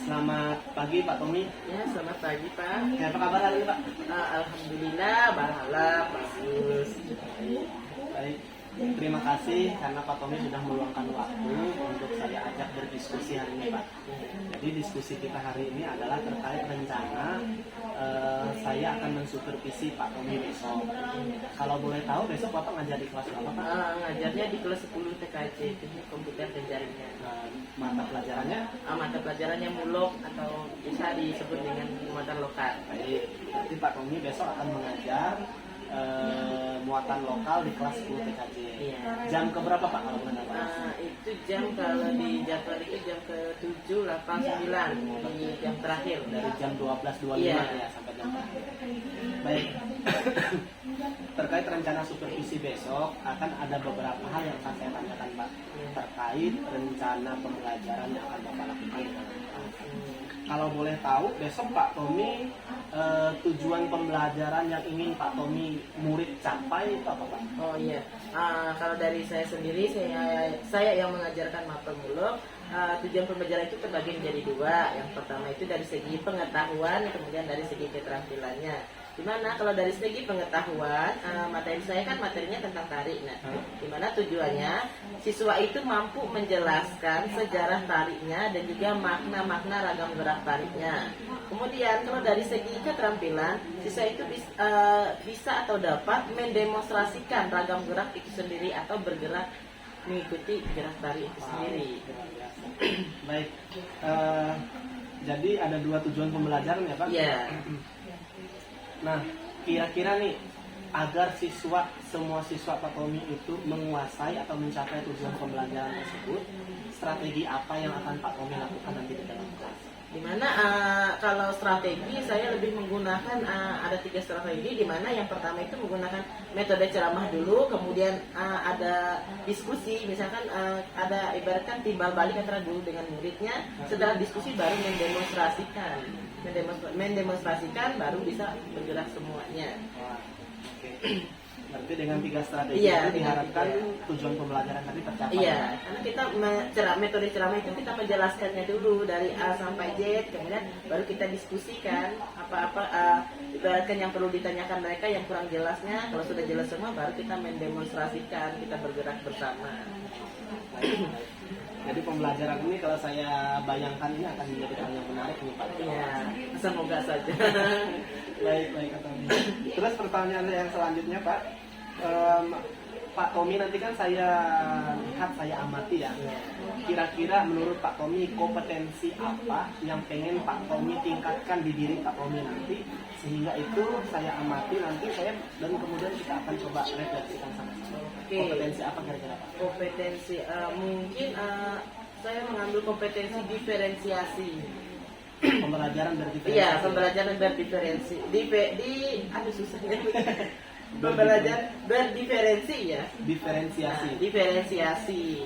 Selamat pagi Pak Tommy. Ya, selamat pagi Pak. Ya, apa kabar hari ini Pak? Alhamdulillah, bahagia, bagus. Baik. Terima kasih karena Pak Tommy sudah meluangkan waktu untuk saya ajak berdiskusi hari ini Pak. Jadi diskusi kita hari ini adalah terkait rencana saya akan mensupervisi Pak Tommy besok. Kalau boleh tahu besok Bapak ngajar di kelas berapa Pak? Ngajarnya di kelas 10 TKJ, Teknik Komputer dan Jaringan. Mata pelajarannya? Mata pelajarannya mulok atau bisa disebut dengan muatan lokal. Baik, berarti Pak Tommy besok akan mengajar muatan lokal di kelas 10 TKJ. Iya. Jam keberapa Pak kalau boleh tahu? Itu jam kalau di jadwal itu jam ke-7, 8, 9 di jam terakhir. Dari jam 12.25 Iya. ya sampai jam terakhir. Baik. Terkait rencana supervisi besok akan ada beberapa hal yang akan saya tanyakan Pak terkait rencana pembelajaran yang akan Bapak lakukan dengan kelas. Kalau boleh tahu besok Pak Tommy tujuan pembelajaran yang ingin Pak Tommy murid capai itu apa Pak? Oh iya, kalau dari saya sendiri, saya yang mengajarkan mapel mulok. Tujuan pembelajaran itu terbagi menjadi dua. Yang pertama itu dari segi pengetahuan, kemudian dari segi keterampilannya. Dimana kalau dari segi pengetahuan, materi saya kan materinya tentang tarik. Nah, dimana tujuannya siswa itu mampu menjelaskan sejarah tariknya dan juga makna-makna ragam gerak tariknya. Kemudian kalau dari segi keterampilan, siswa itu bisa atau dapat mendemonstrasikan ragam gerak itu sendiri atau bergerak mengikuti gerak tarik itu sendiri. Baik, jadi ada dua tujuan pembelajaran ya Pak? Iya. Nah, kira-kira nih agar semua siswa Pak Tommy itu menguasai atau mencapai tujuan pembelajaran tersebut, strategi apa yang akan Pak Tommy lakukan nanti di dalam kelas? Dimana kalau strategi saya lebih menggunakan ada 3 strategi, dimana yang pertama itu menggunakan metode ceramah dulu, kemudian ada diskusi, misalkan ada ibaratkan timbal balik antara guru dengan muridnya. Setelah diskusi baru mendemonstrasikan baru bisa bergerak semuanya. Oke. Berarti dengan 3 strategi itu diharapkan tujuan pembelajaran tadi tercapai. Iya, karena kita metode ceramah itu kita menjelaskannya dulu dari A sampai Z, kemudian baru kita diskusikan apa-apa ibaratkan yang perlu ditanyakan mereka yang kurang jelasnya. Kalau sudah jelas semua baru kita mendemonstrasikan, kita bergerak bersama. Jadi pembelajaran ini kalau saya bayangkan ini akan menjadi hal yang menarik nih Pak. Iya, semoga saja. Baik Pak Tommy. Terus pertanyaan yang selanjutnya Pak, Pak Tommy nanti kan saya lihat, saya amati ya. Kira-kira menurut Pak Tommy kompetensi apa yang pengen Pak Tommy tingkatkan di diri Pak Tommy nanti, sehingga itu saya amati nanti dan kemudian kita akan coba refleksikan sama-sama. Kompetensi apa kira-kira Pak? Kompetensi mungkin saya mengambil kompetensi diferensiasi. Pembelajaran berdiferensi. Iya, pembelajaran berdiferensi. Susahnya. Pembelajaran berdiferensi ya. Diferensiasi. Nah, diferensiasi.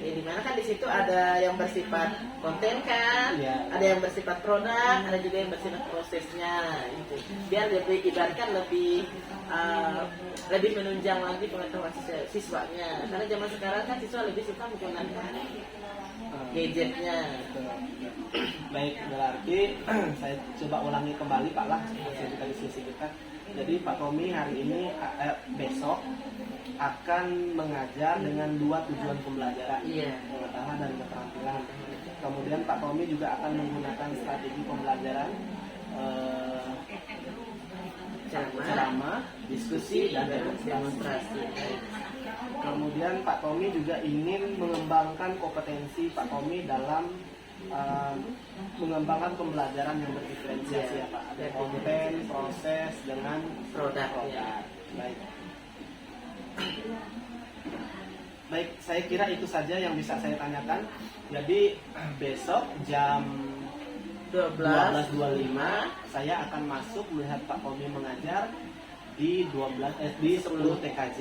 Ya, dimana kan di situ ada yang bersifat konten kan, ada yang bersifat produk, ada juga yang bersifat prosesnya. Gitu. Biar lebih ibaratkan lebih menunjang lagi pengetahuan siswanya. Karena zaman sekarang kan siswa lebih suka menggunakan gadgetnya. Baik, berarti saya coba ulangi kembali Pak lah hasil kita diskusi kita. Jadi Pak Tommy hari ini besok akan mengajar dengan 2 tujuan pembelajaran, pengetahuan dan keterampilan. Kemudian Pak Tommy juga akan menggunakan strategi pembelajaran ceramah, diskusi, dan demonstrasi. Kemudian Pak Tommy juga ingin mengembangkan kompetensi Pak Tommy dalam mengembangkan pembelajaran yang berdiferensiasi ya Pak. Ada konten, proses, dengan produk. Baik. Baik, saya kira itu saja yang bisa saya tanyakan. Jadi besok jam 12.25 saya akan masuk melihat Pak Tommy mengajar di 10 TKJ.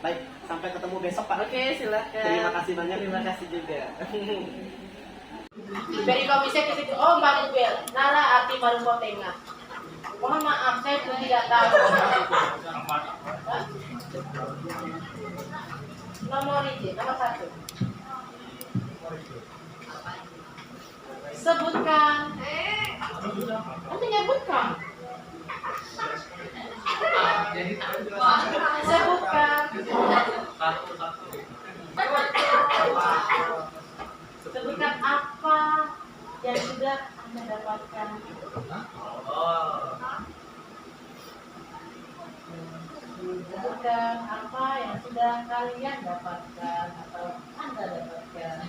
Baik, sampai ketemu besok Pak. Oke, silakan. Terima kasih banyak. Terima kasih juga. Dari komisi ke situ, oh Mbak Bel, Nara arti baru potenga. Mohon maaf, saya pun tidak tahu. Nomor 1. Sebutkan. Nanti nyebutkan. Sebutkan. Sebutkan apa yang sudah Anda dapatkan. Sebutkan apa yang sudah kalian dapatkan atau Anda dapatkan.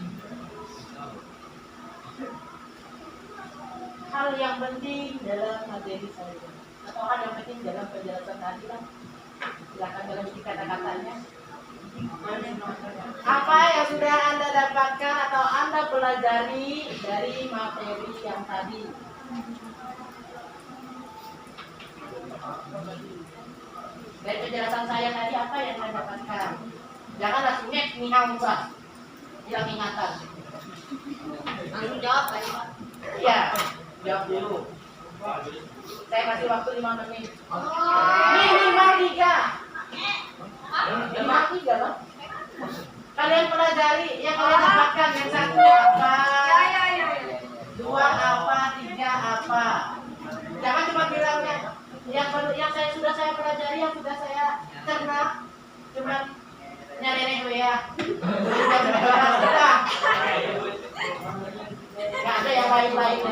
Hal yang penting dalam materi saya atau hal yang penting dalam penjelasan tadi lah. Silakan dalam kata-katanya. Apa yang sudah Anda dapatkan atau Anda pelajari dari materi yang tadi? Dari penjelasan saya tadi apa yang Anda dapatkan? Jangan langsung nihau Mbak. Hilang ingatan. Langsung jawab tadi Pak. Iya, jawab dulu. Saya kasih waktu 5 menit. Minimal 3. Minimal 3 loh. Kalian pelajari yang kalian dapatkan. Yang satu apa? Dua apa? Tiga apa? Jangan cuma bilangnya yang sudah saya pelajari, yang sudah saya cerna, cuma nyari ya. Sudah. Gak ada yang lain-lain.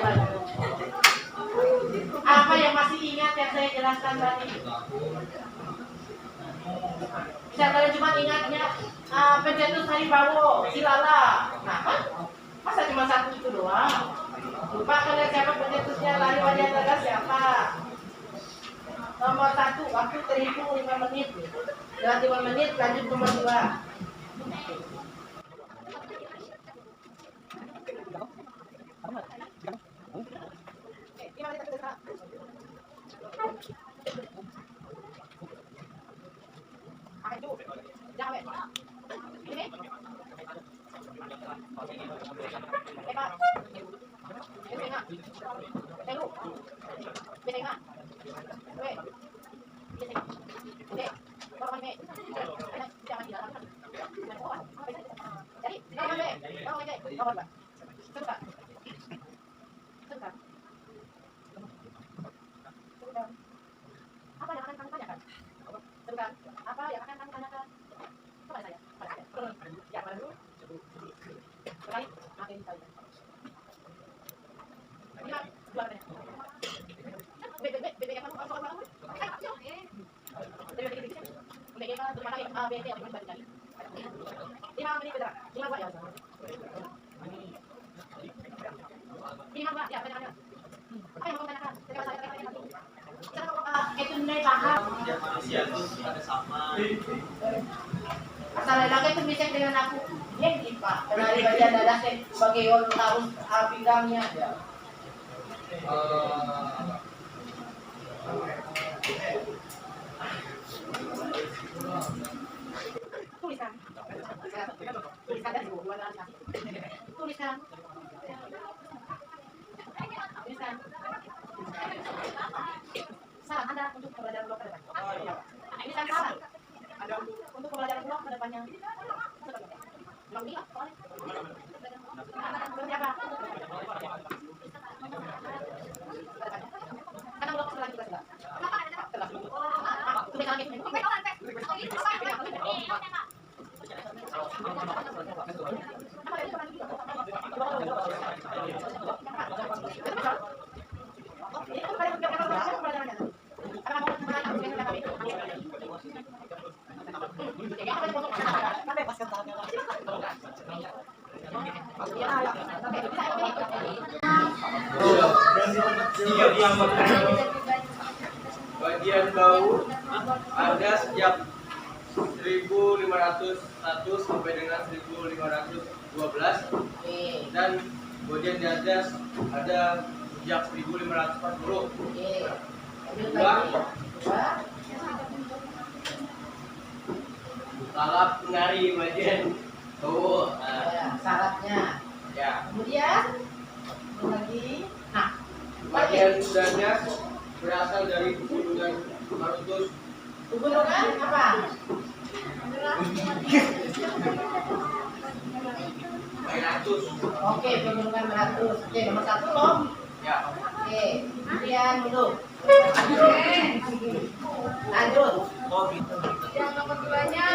Apa yang masih ingat yang saya jelaskan tadi? Bisa kalian cuma ingatnya pencetus Haribawo, Silala. Nah kan? Masa cuma satu itu doang? Lupa kalian siapa pencetusnya, Lari Wadiadaga siapa? Nomor 1, waktu terhitung 5 menit. Setelah 5 menit, lanjut nomor 2. Masalah lagi itu bisa dengan aku. Yang di Pak, dari bagian dada saya sebagai orang tahu pinggangnya. Tuliskan. Tuliskan. Saran Anda untuk pembelajaran blog ke depan. Ini kan saran. Ada untuk pembelajaran blog ke depannya. Belum dia, soalnya. Berapa? Karena blog setelah juga sudah. Tuliskan lagi. Bagian bau ada sejak 1501 sampai dengan 1512 dan bagian di atas ada sejak 1540. Lalap penari bagian bau. Syaratnya. Ya. Kemudian lagi. Nah, Bagian udahnya berasal dari pegunungan Marutus. pegunungan apa? Baik. Oke, penyuluhan 100. Oke, nomor 1 loh. Ya. Oke, kemudian dulu. Lanjut. Yang nomor 2-nya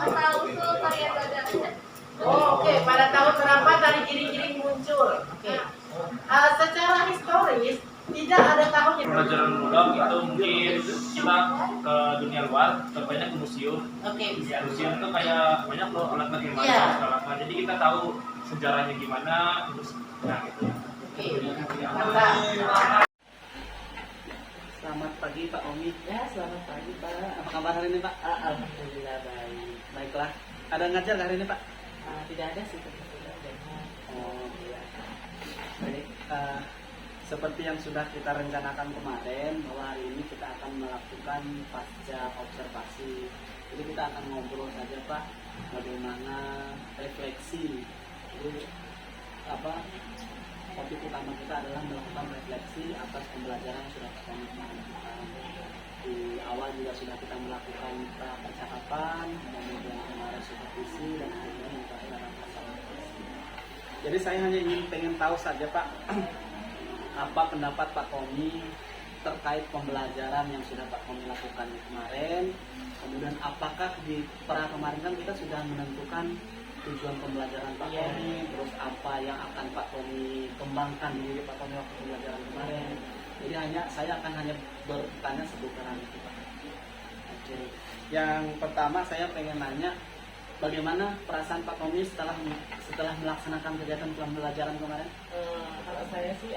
asal usul tarian gajah. Oh, oke, pada tahun berapa tari giring-giring muncul? Oke. Secara historis tidak ada tahun yang Pelajaran ulang itu mungkin kita ke dunia luar, contohnya ke museum. Oke, bisa. Museum itu kayak banyak loh alat-alat yang Iya. segala macam. Jadi kita tahu sejarahnya gimana, terus nah gitu. Oke. Mantap. Selamat pagi Pak Omi. Ya, selamat pagi Pak. Apa kabar hari ini Pak? Alhamdulillah baik. Baiklah. Ada ngajar nggak hari ini Pak? Tidak ada sih kebetulan. Oh iya. Baik. Seperti yang sudah kita rencanakan kemarin bahwa hari ini kita akan melakukan pasca observasi. Jadi kita akan ngobrol saja Pak, bagaimana refleksi. Jadi topik utama kita adalah melakukan refleksi atas pembelajaran yang sudah kita lakukan. Di awal juga sudah kita melakukan percakapan, kemudian kemarin supervisi dan akhirnya yang terakhir adalah pasal refleksi. Jadi saya hanya pengen tahu saja Pak, apa pendapat Pak Tommy terkait pembelajaran yang sudah Pak Tommy lakukan kemarin. Kemudian apakah di kemarin kan kita sudah menentukan tujuan pembelajaran Pak Tommy, terus apa yang akan Pak Tommy kembangkan di Pak Tommy waktu pembelajaran kemarin. Jadi saya akan hanya bertanya seputaran itu Pak. Oke. Yang pertama saya pengen nanya, bagaimana perasaan Pak Tommy setelah melaksanakan kegiatan pembelajaran kemarin? Kalau saya sih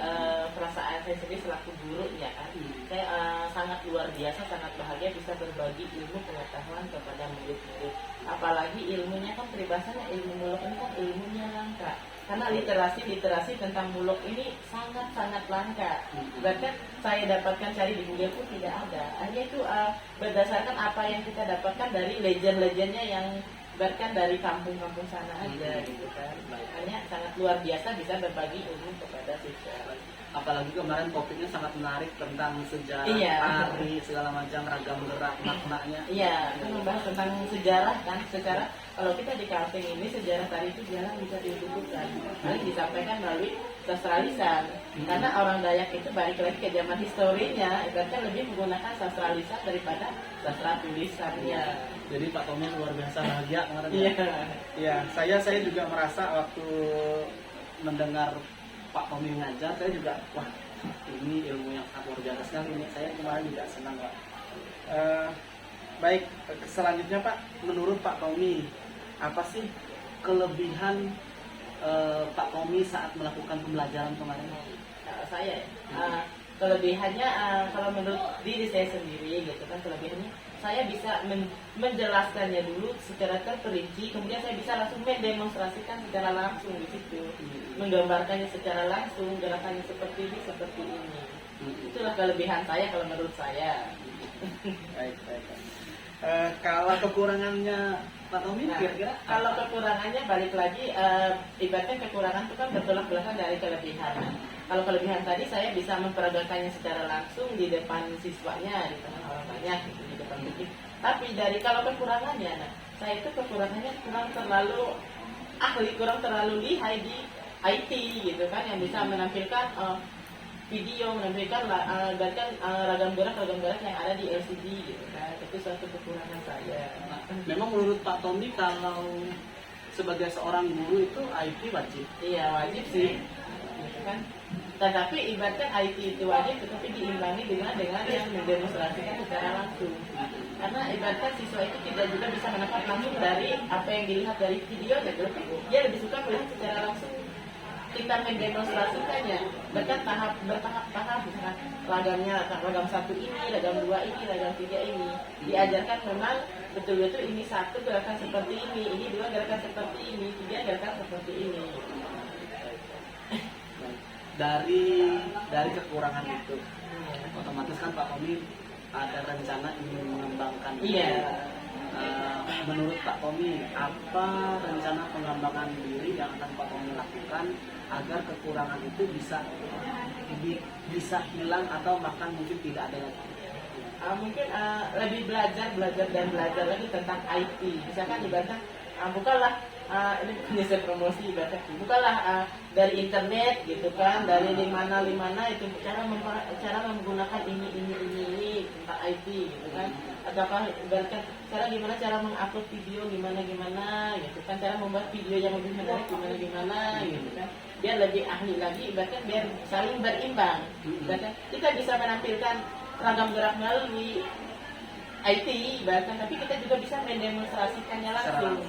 perasaan saya sendiri selaku guru ya kan, saya sangat luar biasa, sangat bahagia bisa berbagi ilmu pengetahuan kepada murid-murid. Apalagi ilmunya kan peribahasanya ilmu muluk ini kan ilmunya langka. Karena literasi tentang muluk ini sangat-sangat langka. Bahkan saya dapatkan cari di Google pun tidak ada. Hanya itu berdasarkan apa yang kita dapatkan dari legend-legendnya yang bahkan dari kampung-kampung sana aja gitu kan. Makanya sangat luar biasa bisa berbagi ilmu kepada siswa. Apalagi kemarin topiknya sangat menarik tentang sejarah tari, segala macam ragam gerak maknanya. Iya, kan membahas tentang sejarah kan. Secara kalau kita di Kalteng ini sejarah tari itu jarang bisa dibukukan. Paling disampaikan melalui sastra lisan. Karena orang Dayak itu balik lagi ke zaman historinya, ibaratnya lebih menggunakan sastra lisan daripada sastra tulisannya. Jadi Pak Tommy luar biasa bahagia kemarin. Iya. Iya, saya juga merasa waktu mendengar Pak Tommy ngajar, saya juga wah ini ilmu yang sangat luar biasa sekali ini. Saya kemarin juga senang Pak. Baik, selanjutnya Pak, menurut Pak Tommy apa sih kelebihan Pak Tommy saat melakukan pembelajaran kemarin? Saya kelebihannya kalau menurut diri saya sendiri gitu kan, kelebihannya saya bisa menjelaskannya dulu secara terperinci, kemudian saya bisa langsung mendemonstrasikan secara langsung di situ, menggambarkannya secara langsung, gerakannya seperti ini. Itulah kelebihan saya kalau menurut saya. Baik. Kalau kekurangannya Pak Tommy kira-kira? Kalau kekurangannya balik lagi, ibaratnya kekurangan itu kan bertolak belakang dari kelebihan. Kalau kelebihan tadi saya bisa memperagakannya secara langsung di depan siswanya, di depan orang banyak, gitu, di depan publik. Tapi dari kalau kekurangannya, saya itu kekurangannya kurang terlalu ahli, kurang terlalu lihai di IT gitu kan, yang bisa menampilkan video, menampilkan ragam gerak yang ada di LCD gitu kan. Itu suatu kekurangan saya. Memang menurut Pak Tommy kalau sebagai seorang guru itu IT wajib? Iya wajib sih, gitu kan. Tetapi ibaratkan IT itu wajib, tetapi diimbangi dengan yang mendemonstrasikan secara langsung. Karena ibaratkan siswa itu tidak juga bisa menangkap langsung dari apa yang dilihat dari video, tetapi dia lebih suka melihat secara langsung. Kita mendemonstrasikannya, bahkan bertahap-tahap, misalkan ragamnya, ragam 1 ini, ragam 2 ini, ragam 3 ini. Diajarkan memang betul-betul ini 1 gerakan seperti ini 2 gerakan seperti ini, 3 gerakan seperti ini. Dari kekurangan itu, otomatis kan Pak Tommy ada rencana ingin mengembangkan. Iya. Menurut Pak Tommy, apa rencana pengembangan diri yang akan Pak Tommy lakukan agar kekurangan itu bisa hilang atau bahkan mungkin tidak ada lagi? Mungkin lebih belajar lagi tentang IT. Misalkan ibaratnya bukanlah ini punya saya promosi ibaratnya bukalah dari internet gitu kan, dari limana itu cara menggunakan ini tentang IT gitu kan, ataukah ibaratkan cara mengupload video gimana gitu kan, cara membuat video yang lebih menarik gimana gitu kan, biar lebih ahli lagi, ibaratkan biar saling berimbang, ibaratkan kita bisa menampilkan ragam gerak melalui IT ibaratkan, tapi kita juga bisa mendemonstrasikannya langsung.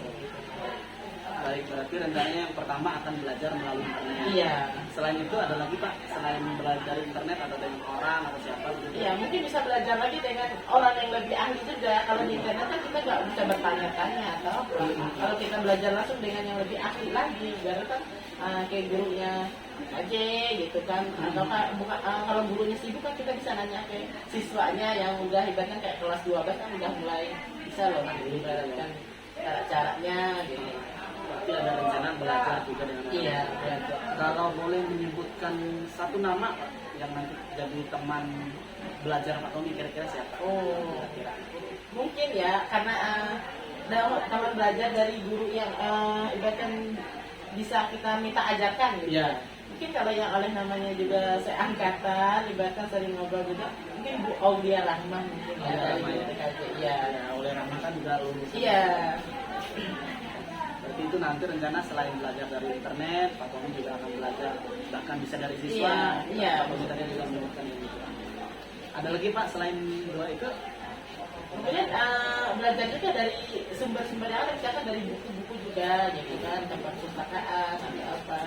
Baik, berarti rencananya yang pertama akan belajar melalui internet. Iya. Selain itu ada lagi Pak, selain belajar dari internet atau dengan orang atau siapa gitu? Iya, mungkin bisa belajar lagi dengan orang yang lebih ahli juga. Kalau di internet kan kita nggak bisa bertanya-tanya atau apa. Kalau kita belajar langsung dengan yang lebih ahli lagi, biar kan kayak gurunya aja gitu kan. Atau kalau gurunya sibuk kan kita bisa nanya ke siswanya yang udah ibaratnya kayak kelas 12 kan udah mulai bisa loh ibaratkan caranya gitu. Berarti ada rencana belajar juga dengan orang. Iya. Kalau boleh menyebutkan satu nama Pak, yang nanti jadi teman belajar Pak Tommy, kira-kira siapa? Oh, Kira-kira. mungkin ya karena teman belajar dari guru yang ibaratkan bisa kita minta ajarkan gitu. Iya. Mungkin kalau yang oleh namanya juga seangkatan, ibaratkan sering ngobrol juga, mungkin Bu Aulia Rahman mungkin ya dari TKJ. Iya. Ya, oleh Rahman kan juga lulus. Iya. Berarti itu nanti rencana selain belajar dari internet, Pak Tommy juga akan belajar bahkan bisa dari siswa. Iya. Pak Tommy tadi juga menyebutkan yang gitu. Ada lagi Pak selain dua itu? Kemudian belajar juga dari sumber-sumber yang ada, misalkan dari buku-buku juga, gitu kan, tempat pustakaan, sampai apa,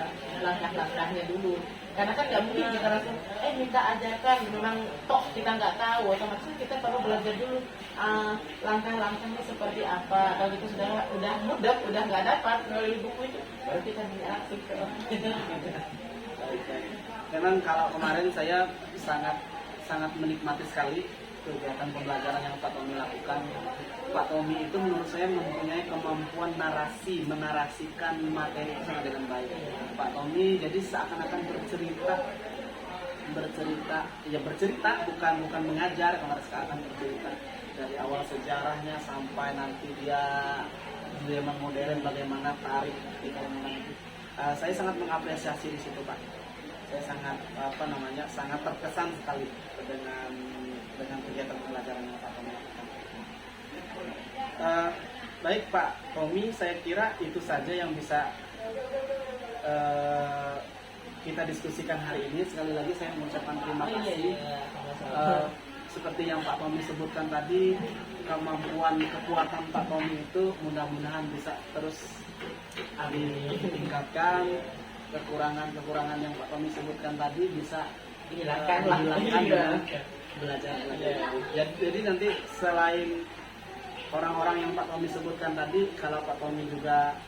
langkah-langkahnya dulu. Karena kan nggak mungkin kita langsung, minta ajarkan, memang toh kita nggak tahu, otomatis kita perlu belajar dulu langkah-langkahnya seperti apa. Kalau itu udah mudah, udah nggak dapat melalui buku itu, baru kita diaktif ke orang. Memang kalau kemarin saya sangat menikmati sekali kegiatan pembelajaran yang Pak Tommy lakukan. Pak Tommy itu menurut saya mempunyai kemampuan menarasikan materi itu sangat dengan baik. Pak Tommy jadi seakan-akan bercerita bukan mengajar, kemarin seakan bercerita dari awal sejarahnya sampai nanti dia modern bagaimana tarik di bangunan itu. Saya sangat mengapresiasi di situ Pak. Saya sangat terkesan sekali dengan kegiatan pembelajaran yang Pak Tommy lakukan. Baik Pak Tommy, saya kira itu saja yang bisa kita diskusikan hari ini. Sekali lagi saya mengucapkan terima kasih. Seperti yang Pak Tommy sebutkan tadi, kekuatan Pak Tommy itu mudah-mudahan bisa terus ditingkatkan. Kekurangan yang Pak Tommy sebutkan tadi bisa dihilangkan dengan belajar lagi. Jadi nanti selain orang-orang yang Pak Tommy sebutkan tadi, kalau Pak Tommy juga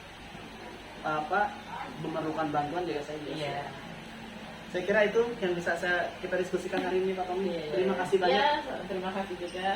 memerlukan bantuan juga saya bisa. Iya. Saya kira itu yang bisa kita diskusikan hari ini Pak Tommy. Terima kasih banyak. Terima kasih juga.